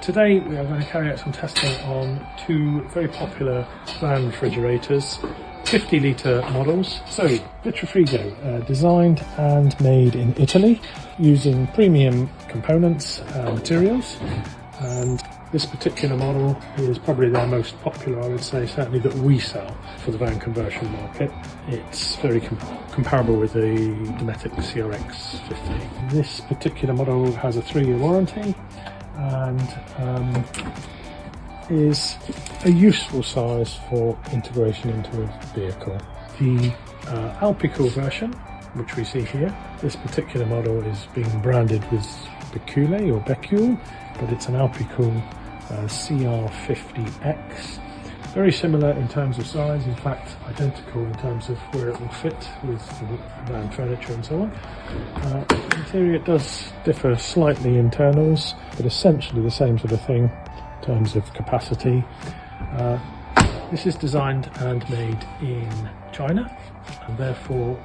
today we are going to carry out some testing on two very popular van refrigerators, 50-litre models. So Vitrifrigo, designed and made in Italy using premium components and materials, and this particular model is probably their most popular, I would say, certainly that we sell for the van conversion market. It's very comparable with the Dometic CR50X. This particular model has a 3-year warranty and is a useful size for integration into a vehicle. The Alpicool version, which we see here, this particular model is being branded with Bekule or Bekule, but it's an Alpicool CR50X. Very similar in terms of size, in fact identical in terms of where it will fit with the van furniture and so on. Interior does differ slightly in internals, but essentially the same sort of thing in terms of capacity. This is designed and made in China, and therefore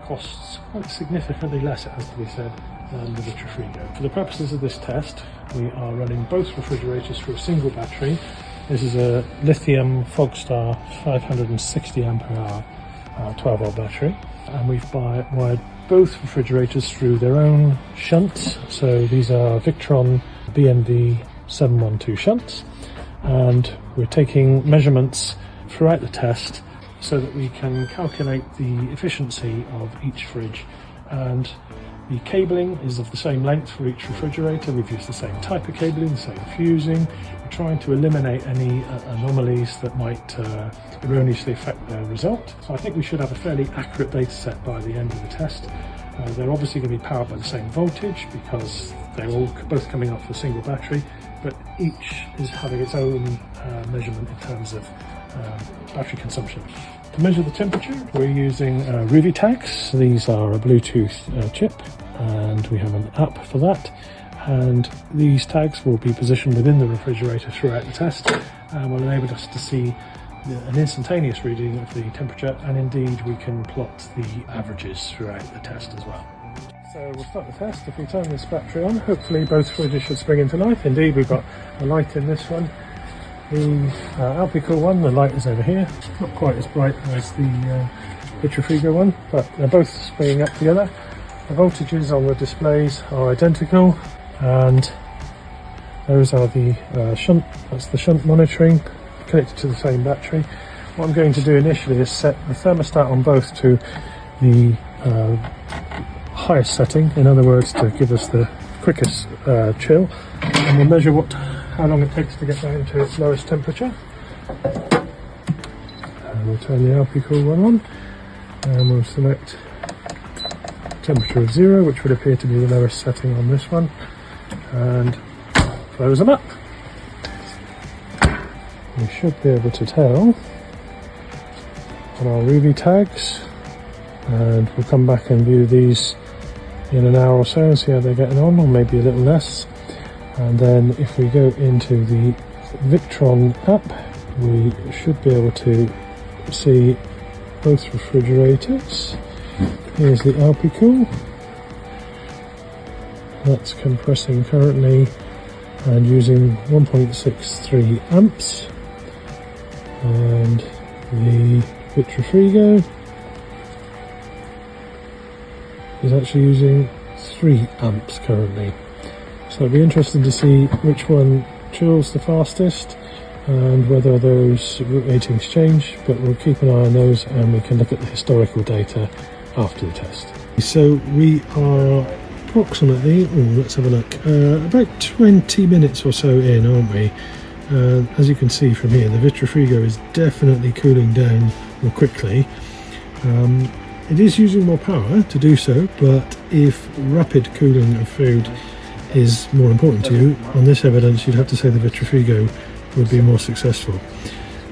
costs quite significantly less, it has to be said, than the Vitrifrigo. For the purposes of this test, we are running both refrigerators through a single battery. This is a lithium Fogstar 560 ampere hour 12-volt battery, and we've wired both refrigerators through their own shunts. So these are Victron BMV 712 shunts, and we're taking measurements throughout the test so that we can calculate the efficiency of each fridge. And the cabling is of the same length for each refrigerator. We've used the same type of cabling, the same fusing. We're trying to eliminate any anomalies that might erroneously affect the result. So I think we should have a fairly accurate data set by the end of the test. They're obviously going to be powered by the same voltage because they're all both coming off a single battery, but each is having its own measurement in terms of battery consumption. To measure the temperature, we're using Ruby tags. These are a Bluetooth chip, and we have an app for that. And these tags will be positioned within the refrigerator throughout the test and will enable us to see an instantaneous reading of the temperature, and indeed we can plot the averages throughout the test as well. So we'll start the test. If we turn this battery on, hopefully both fridges should spring into life. Indeed, we've got a light in this one. The Alpicool one, the light is over here. Not quite as bright as the Vitrifrigo one, but they're both springing up together. The voltages on the displays are identical, and those are the shunt. That's the shunt monitoring connected to the same battery. What I'm going to do initially is set the thermostat on both to the highest setting, in other words, to give us the quickest chill, and we'll measure how long it takes to get down to its lowest temperature. And we'll turn the Alpicool one on, and we'll select temperature of 0, which would appear to be the lowest setting on this one, and close them up. We should be able to tell on our Ruby tags, and we'll come back and view these in an hour or so and see how they're getting on, or maybe a little less. And then if we go into the Victron app, we should be able to see both refrigerators. Here's the Alpicool. That's compressing currently and using 1.63 amps. And the Vitrifrigo is actually using 3 amps currently. So it'll be interesting to see which one chills the fastest and whether those ratings change, but we'll keep an eye on those and we can look at the historical data after the test. So we are approximately, let's have a look, about 20 minutes or so in, aren't we? As you can see from here, the Vitrifrigo is definitely cooling down more quickly. It is using more power to do so, but if rapid cooling of food is more important to you, on this evidence you'd have to say the Vitrifrigo would be more successful.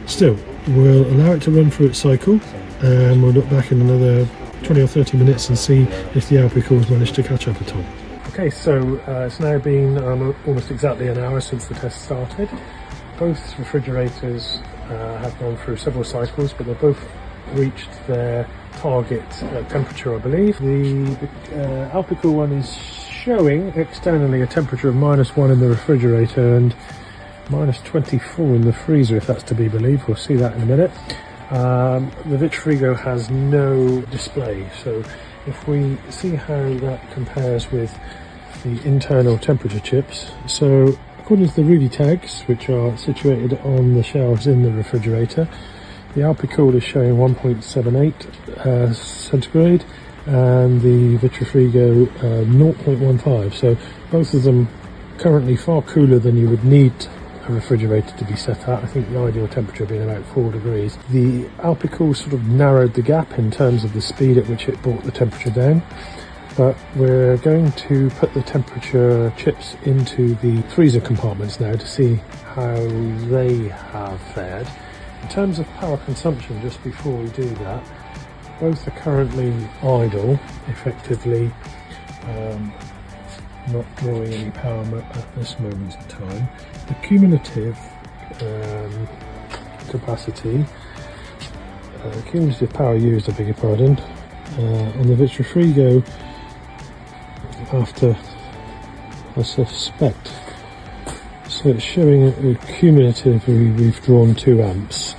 Still, we'll allow it to run through its cycle, and we'll look back in another 20 or 30 minutes and see if the Alpicool's managed to catch up at all. Okay, so it's now been almost exactly an hour since the test started. Both refrigerators have gone through several cycles, but they've both reached their target temperature, I believe. The Alpicool one is showing externally a temperature of -1 in the refrigerator and -24 in the freezer, if that's to be believed. We'll see that in a minute. The Vitrifrigo has no display, so if we see how that compares with the internal temperature chips. So according to the Ruby tags, which are situated on the shelves in the refrigerator, the Alpicool is showing 1.78 centigrade and the Vitrifrigo 0.15, so both of them currently far cooler than you would need a refrigerator to be set at. I think the ideal temperature being about 4 degrees. The Alpicool sort of narrowed the gap in terms of the speed at which it brought the temperature down, but we're going to put the temperature chips into the freezer compartments now to see how they have fared. In terms of power consumption, just before we do that, both are currently idle, effectively not drawing any power at this moment in time. The cumulative capacity, cumulative power used, I beg your pardon, on the Vitrifrigo, after I suspect, so it's showing a cumulatively we've drawn 2 amps.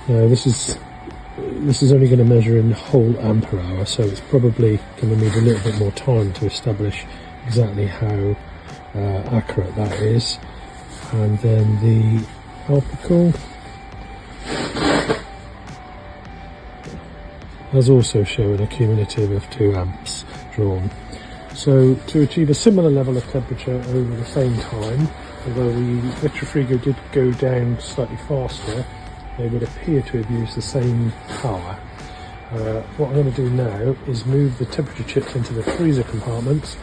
Now this is only going to measure in whole ampere hour, so it's probably going to need a little bit more time to establish exactly how accurate that is. And then the Alpicool has also shown a cumulative of 2 amps drawn. So to achieve a similar level of temperature over the same time, although the Vitrifrigo did go down slightly faster, they would appear to have used the same power. What I'm going to do now is move the temperature chips into the freezer compartments,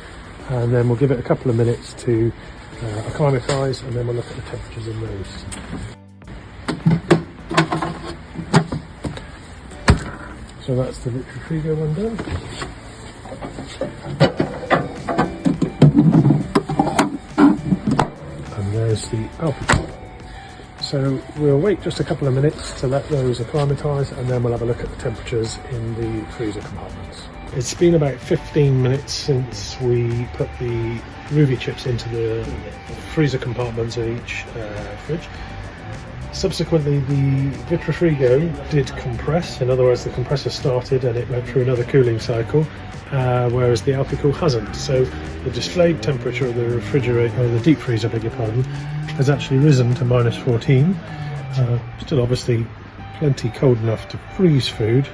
and then we'll give it a couple of minutes to acclimatise, and then we'll look at the temperatures in those. So that's the Vitrifrigo one done. And there's the Alpicool. So we'll wait just a couple of minutes to let those acclimatise, and then we'll have a look at the temperatures in the freezer compartments. It's been about 15 minutes since we put the Ruby chips into the freezer compartments of each fridge. Subsequently, the Vitrifrigo did compress. In other words, the compressor started and it went through another cooling cycle, whereas the Alpicool hasn't. So the displayed temperature of the refrigerator, or the deep freezer, beg your pardon, has actually risen to -14. Still obviously plenty cold enough to freeze food.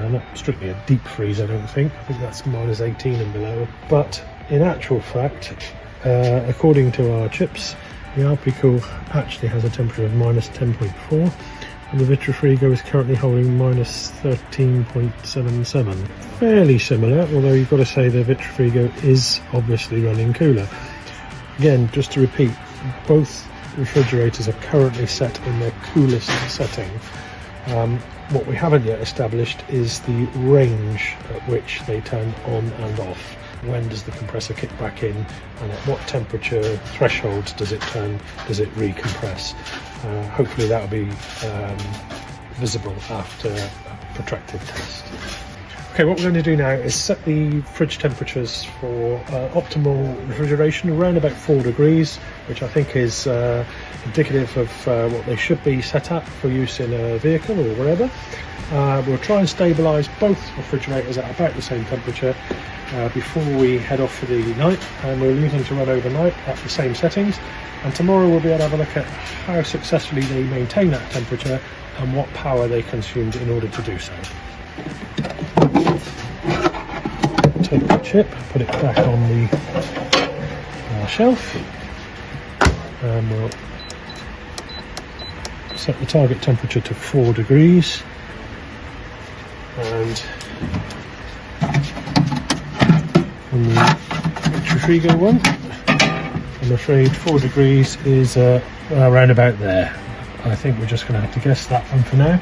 Not strictly a deep freeze, I don't think. I think that's -18 and below. But in actual fact, according to our chips, the Alpicool actually has a temperature of -10.4, and the Vitrifrigo is currently holding -13.77. Fairly similar, although you've got to say the Vitrifrigo is obviously running cooler. Again, just to repeat, both refrigerators are currently set in their coolest setting. What we haven't yet established is the range at which they turn on and off. When does the compressor kick back in, and at what temperature thresholds does it recompress? Hopefully that will be visible after a protracted test. Okay, what we're going to do now is set the fridge temperatures for optimal refrigeration around about 4 degrees, which I think is indicative of what they should be set at for use in a vehicle or wherever. We'll try and stabilise both refrigerators at about the same temperature before we head off for the night, and we'll leave them to run overnight at the same settings, and tomorrow we'll be able to have a look at how successfully they maintain that temperature and what power they consumed in order to do so. Take the chip, put it back on the shelf, and we'll set the target temperature to 4 degrees, and on the Vitrifrigo one, I'm afraid 4 degrees is around about there. I think we're just going to have to guess that one for now,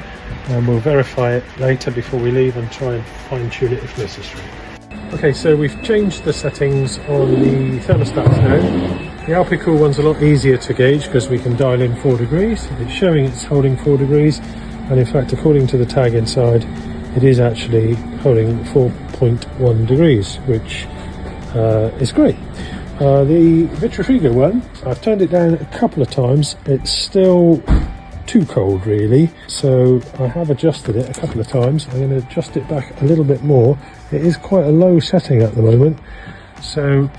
and we'll verify it later before we leave and try and fine-tune it if necessary. Okay, so we've changed the settings on the thermostats now. The Alpicool one's a lot easier to gauge because we can dial in 4 degrees. It's showing it's holding 4 degrees, and in fact, according to the tag inside, it is actually holding 4.1 degrees, which is great. The Vitrifrigo one, I've turned it down a couple of times. It's still too cold really, so I have adjusted it a couple of times. I'm going to adjust it back a little bit more. It is quite a low setting at the moment, so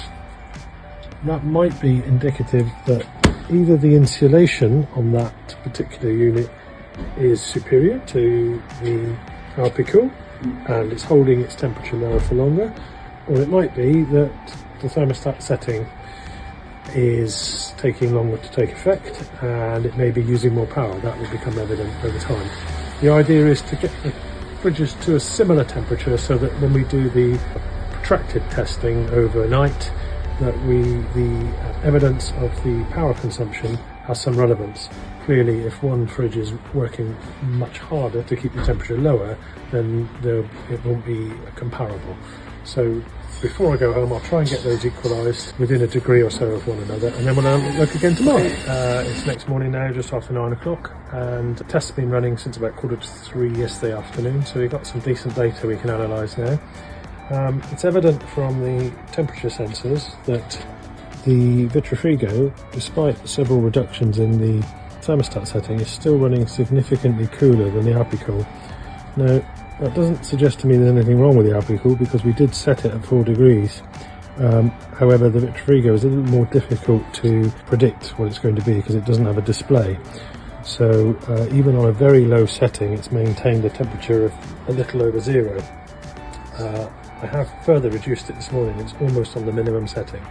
that might be indicative that either the insulation on that particular unit is superior to the Alpicool and it's holding its temperature lower for longer, or it might be that the thermostat setting is taking longer to take effect and it may be using more power. That will become evident over time. The idea is to get the fridges to a similar temperature so that when we do the protracted testing overnight, that the evidence of the power consumption has some relevance. Clearly, if one fridge is working much harder to keep the temperature lower, then it won't be comparable. So before I go home, I'll try and get those equalised within a degree or so of one another, and then we'll look again tomorrow. It's next morning now, just after 9 o'clock, and the test's been running since about 2:45 yesterday afternoon, so we've got some decent data we can analyse now. It's evident from the temperature sensors that the Vitrifrigo, despite several reductions in the thermostat setting, is still running significantly cooler than the Alpicool. Now, that doesn't suggest to me there's anything wrong with the Alpicool because we did set it at 4 degrees. However, the Vitrifrigo is a little more difficult to predict what it's going to be because it doesn't have a display. So even on a very low setting, it's maintained a temperature of a little over 0. I have further reduced it this morning. It's almost on the minimum setting.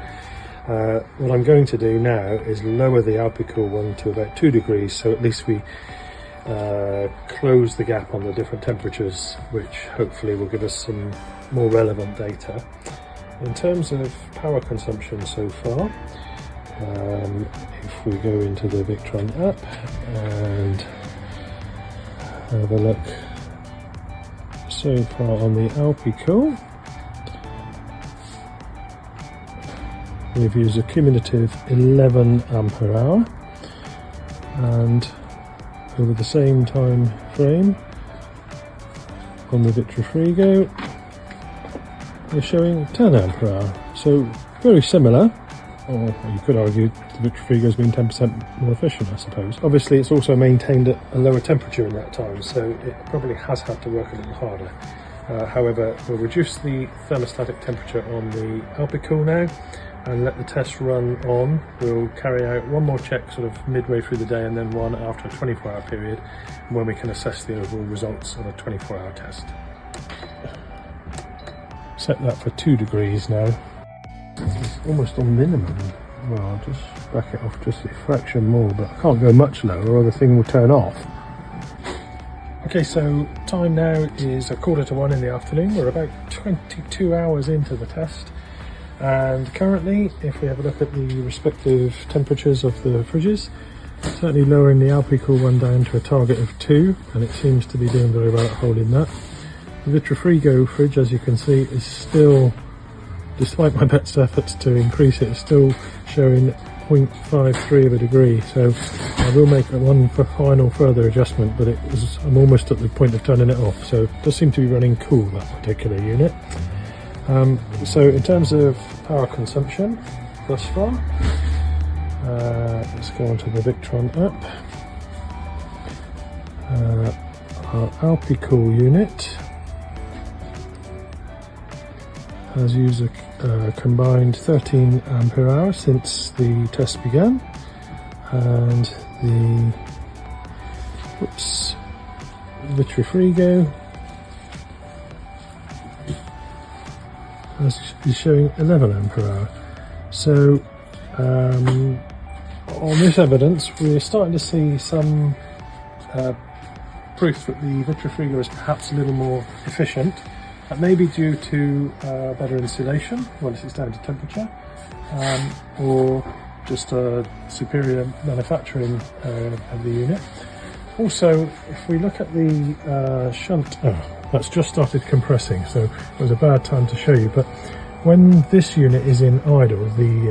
What I'm going to do now is lower the Alpicool one to about 2 degrees, so at least we close the gap on the different temperatures, which hopefully will give us some more relevant data. In terms of power consumption so far, if we go into the Victron app and have a look so far on the Alpicool, we've used a cumulative 11 ampere hour, and over the same time frame on the Vitrifrigo we're showing 10 ampere hour. So very similar, or you could argue the Vitrifrigo has been 10% more efficient, I suppose. Obviously it's also maintained at a lower temperature in that time, so it probably has had to work a little harder. However, we'll reduce the thermostatic temperature on the Alpicool now and let the test run on. We'll carry out one more check sort of midway through the day and then one after a 24-hour period, when we can assess the overall results of a 24-hour test. Set that for 2 degrees now. It's almost on minimum. Well, I'll just back it off just a fraction more, but I can't go much lower or the thing will turn off. Okay, so time now is 1:45 in the afternoon. We're about 22 hours into the test. And currently, if we have a look at the respective temperatures of the fridges, certainly lowering the Alpicool one down to a target of 2, and it seems to be doing very well at holding that. The Vitrifrigo fridge, as you can see, is still, despite my best efforts to increase it, is still showing 0.53 of a degree. So I will make one final further adjustment, but I'm almost at the point of turning it off. So it does seem to be running cool, that particular unit. So in terms of power consumption thus far, let's go onto the Victron app. Our Alpicool unit has used a combined 13 ampere hours since the test began, and the Vitrifrigo is showing 11 ampere hour. So on this evidence we're starting to see some proof that the Vitrifrigo is perhaps a little more efficient. That may be due to better insulation once it's down to temperature, or just a superior manufacturing of the unit. Also, if we look at the shunt, that's just started compressing, so it was a bad time to show you, but when this unit is in idle, the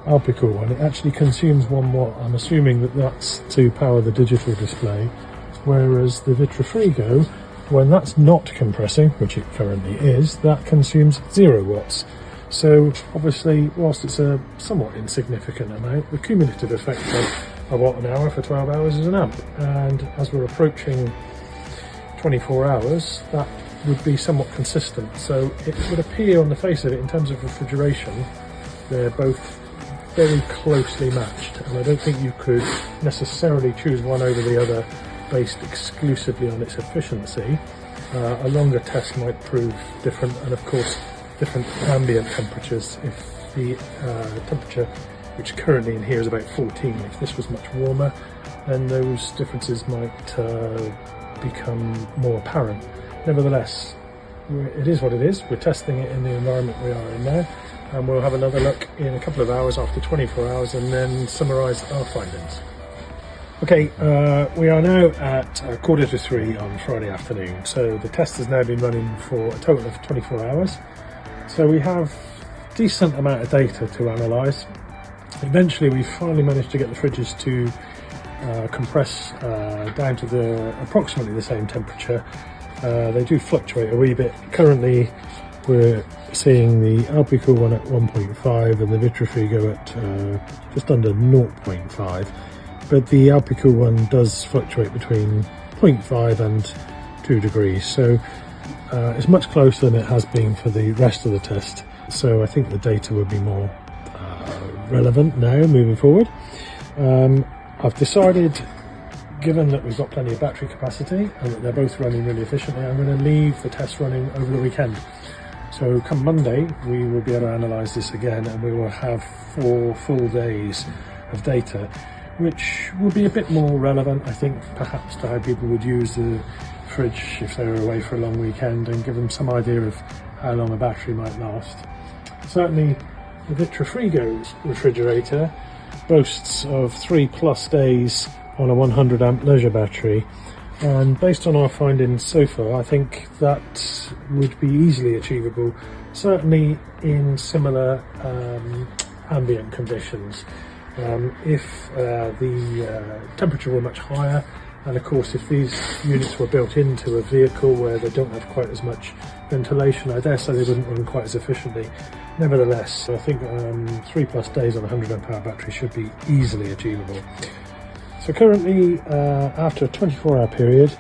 Alpicool one, it actually consumes 1 watt. I'm assuming that that's to power the digital display, whereas the Vitrifrigo, when that's not compressing, which it currently is, that consumes 0 watts. So obviously, whilst it's a somewhat insignificant amount, the cumulative effect of watt an hour for 12 hours is an amp. And as we're approaching 24 hours, that would be somewhat consistent. So it would appear on the face of it, in terms of refrigeration, they're both very closely matched. And I don't think you could necessarily choose one over the other based exclusively on its efficiency. A longer test might prove different, and of course different ambient temperatures. If the temperature, which currently in here is about 14, if this was much warmer, then those differences might become more apparent. Nevertheless, it is what it is. We're testing it in the environment we are in now, and we'll have another look in a couple of hours after 24 hours and then summarise our findings. Okay, we are now at 2:45 on Friday afternoon, so the test has now been running for a total of 24 hours. So we have a decent amount of data to analyse. Eventually we finally managed to get the fridges to compress down to approximately the same temperature. They do fluctuate a wee bit. Currently we're seeing the Alpicool one at 1.5 and the Vitrifrigo at just under 0.5. But the Alpicool one does fluctuate between 0.5 and 2 degrees, so it's much closer than it has been for the rest of the test. So I think the data will be more relevant now moving forward. I've decided, given that we've got plenty of battery capacity and that they're both running really efficiently, I'm going to leave the test running over the weekend. So come Monday, we will be able to analyse this again, and we will have 4 full days of data, which will be a bit more relevant, I think, perhaps to how people would use the fridge if they were away for a long weekend, and give them some idea of how long a battery might last. Certainly, the Vitrifrigo refrigerator boasts of 3+ days on a 100 amp leisure battery, and based on our findings so far, I think that would be easily achievable, certainly in similar ambient conditions. If the temperature were much higher, and of course if these units were built into a vehicle where they don't have quite as much ventilation, I dare say they wouldn't run quite as efficiently. Nevertheless, I think 3+ days on a 100 amp hour battery should be easily achievable. So currently, after a 24-hour period,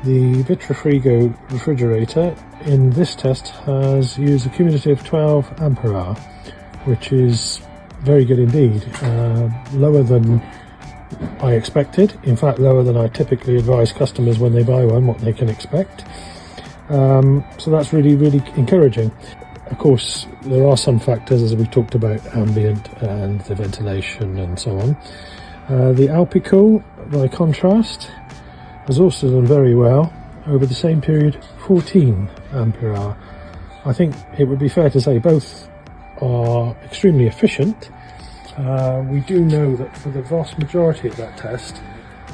the Vitrifrigo refrigerator in this test has used a cumulative 12 ampere hour, which is very good indeed. Lower than I expected, in fact lower than I typically advise customers when they buy one what they can expect. So that's really encouraging. Of course, there are some factors, as we've talked about, ambient and the ventilation and so on. The Alpicool, by contrast, has also done very well over the same period, 14 ampere hour. I think it would be fair to say both are extremely efficient. We do know that for the vast majority of that test,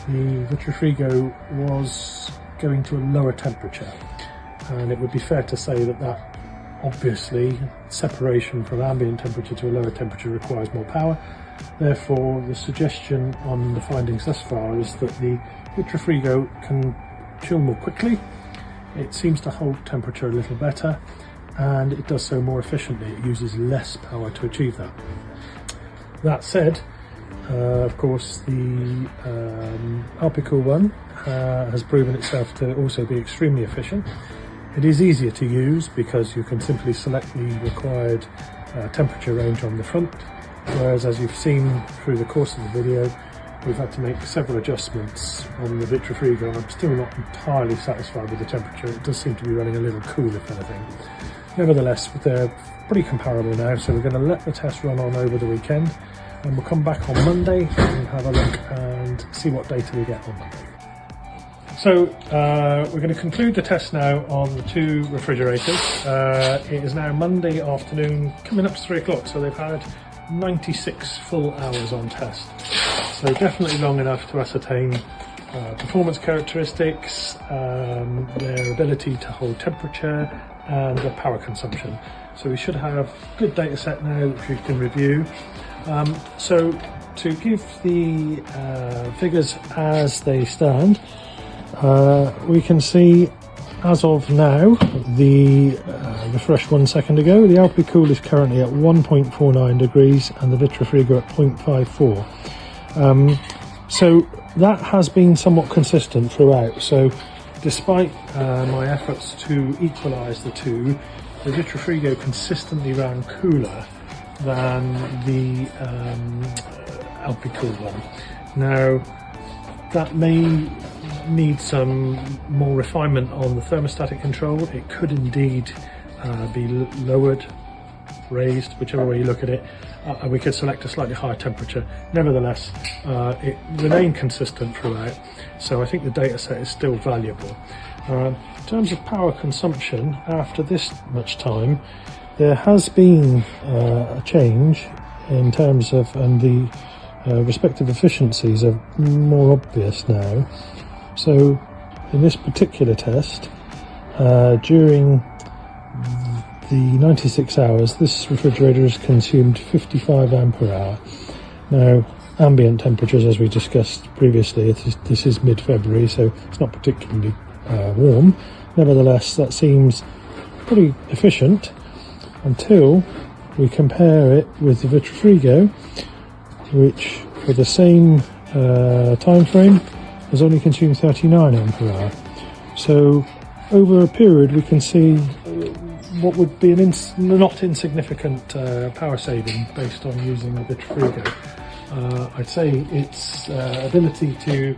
the Vitrifrigo was going to a lower temperature, and it would be fair to say that obviously separation from ambient temperature to a lower temperature requires more power. Therefore, the suggestion on the findings thus far is that the Vitrifrigo can chill more quickly, it seems to hold temperature a little better, and it does so more efficiently. It uses less power to achieve that. That said, of course, the Alpicool one has proven itself to also be extremely efficient. It is easier to use because you can simply select the required temperature range on the front, whereas, as you've seen through the course of the video, we've had to make several adjustments on the Vitrifrigo, and I'm still not entirely satisfied with the temperature. It does seem to be running a little cool, if anything. Nevertheless, they're pretty comparable now, so we're going to let the test run on over the weekend, and we'll come back on Monday and have a look and see what data we get on Monday. So we're going to conclude the test now on the 2 refrigerators. It is now Monday afternoon, coming up to 3 o'clock, so they've had 96 full hours on test. So definitely long enough to ascertain performance characteristics, their ability to hold temperature, and the power consumption. So we should have a good data set now which we can review. So to give the figures as they stand, we can see as of now the refreshed 1 second ago. The Alpicool is currently at 1.49 degrees and the Vitrifrigo at 0.54. So that has been somewhat consistent throughout. So despite my efforts to equalise the two, the Vitrifrigo consistently ran cooler than the Alpicool one. Now, that may need some more refinement on the thermostatic control. It could indeed be lowered, raised, whichever way you look at it. We could select a slightly higher temperature. Nevertheless, it remained consistent throughout, so I think the data set is still valuable. In terms of power consumption, after this much time, there has been a change in terms of, and the respective efficiencies are more obvious now. So in this particular test, during the 96 hours, this refrigerator has consumed 55 ampere hour. Now, ambient temperatures, as we discussed previously, this is mid-February, so it's not particularly warm. Nevertheless, that seems pretty efficient until we compare it with the Vitrifrigo, which for the same time frame has only consumed 39 ampere hour. So over a period we can see what would be an not insignificant power saving based on using the Vitrifrigo. I'd say its ability to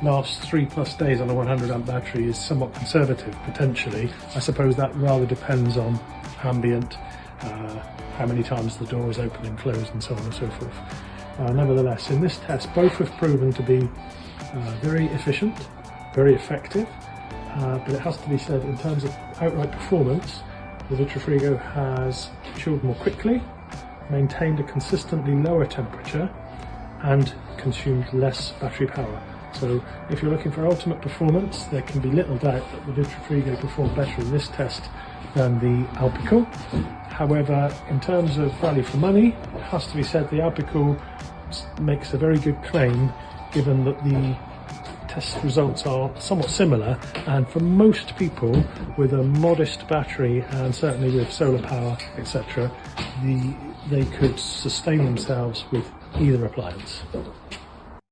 last 3+ days on a 100 amp battery is somewhat conservative, potentially. I suppose that rather depends on ambient, how many times the door is open and closed, and so on and so forth. Nevertheless, in this test, both have proven to be very efficient, very effective, but it has to be said, in terms of outright performance, the Vitrifrigo has chilled more quickly, maintained a consistently lower temperature, and consumed less battery power. So if you're looking for ultimate performance, there can be little doubt that the Vitrifrigo performed better in this test than the Alpicool. However, in terms of value for money, it has to be said the Alpicool makes a very good claim, given that the test results are somewhat similar, and for most people with a modest battery and certainly with solar power, etc., they could sustain themselves with either appliance.